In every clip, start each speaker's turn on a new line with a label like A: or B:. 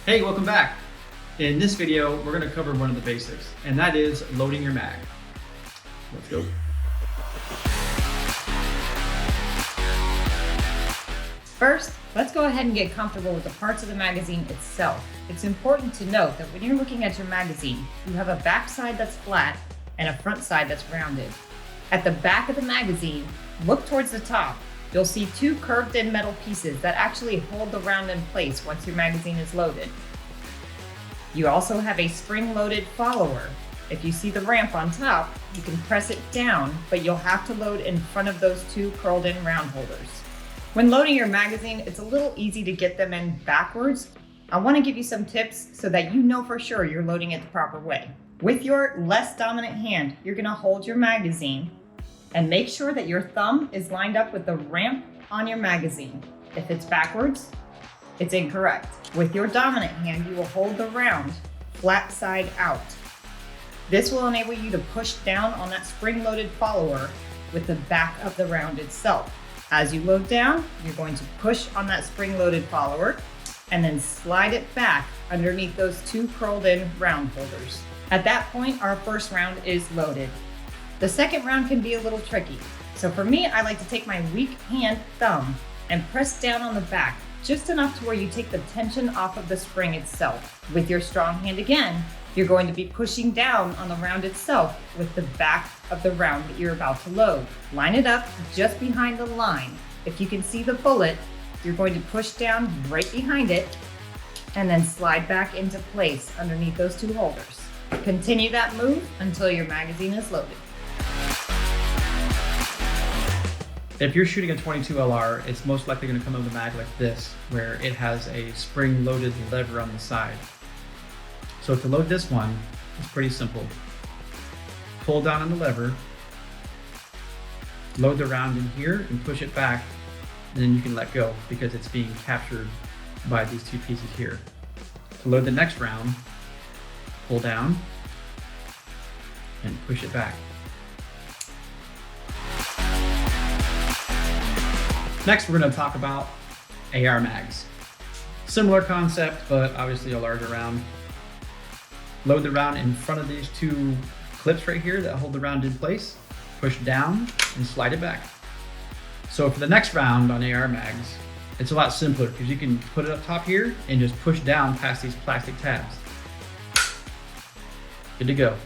A: Hey, welcome back. In this video, we're going to cover one of the basics, and that is loading your mag. Let's go.
B: First, let's go ahead and get comfortable with the parts of the magazine itself. It's important to note that when you're looking at your magazine, you have a back side that's flat and a front side that's rounded. At the back of the magazine, look towards the top. You'll see two curved in metal pieces that actually hold the round in place once your magazine is loaded. You also have a spring-loaded follower. If you see the ramp on top, you can press it down, but you'll have to load in front of those two curled in round holders. When loading your magazine, it's a little easy to get them in backwards. I want to give you some tips so that you know for sure you're loading it the proper way. With your less dominant hand, you're going to hold your magazine and make sure that your thumb is lined up with the ramp on your magazine. If it's backwards, it's incorrect. With your dominant hand, you will hold the round flat side out. This will enable you to push down on that spring-loaded follower with the back of the round itself. As you load down, you're going to push on that spring-loaded follower and then slide it back underneath those two curled in round holders. At that point, our first round is loaded. The second round can be a little tricky. So for me, I like to take my weak hand thumb and press down on the back, just enough to where you take the tension off of the spring itself. With your strong hand again, you're going to be pushing down on the round itself with the back of the round that you're about to load. Line it up just behind the line. If you can see the bullet, you're going to push down right behind it and then slide back into place underneath those two holders. Continue that move until your magazine is loaded.
A: If you're shooting a 22 LR, it's most likely going to come out of the mag like this, where it has a spring-loaded lever on the side. So to load this one, it's pretty simple. Pull down on the lever, load the round in here and push it back, and then you can let go because it's being captured by these two pieces here. To load the next round, pull down and push it back. Next, we're going to talk about AR mags. Similar concept, but obviously a larger round. Load the round in front of these two clips right here that hold the round in place. Push down and slide it back. So for the next round on AR mags, it's a lot simpler because you can put it up top here and just push down past these plastic tabs. Good to go.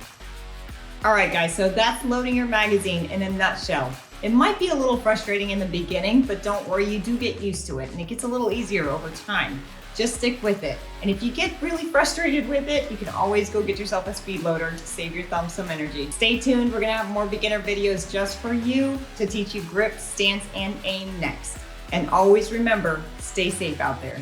B: All right, guys, so that's loading your magazine in a nutshell. It might be a little frustrating in the beginning, but don't worry, you do get used to it and it gets a little easier over time. Just stick with it. And if you get really frustrated with it, you can always go get yourself a speed loader to save your thumb some energy. Stay tuned, we're gonna have more beginner videos just for you to teach you grip, stance, and aim next. And always remember, stay safe out there.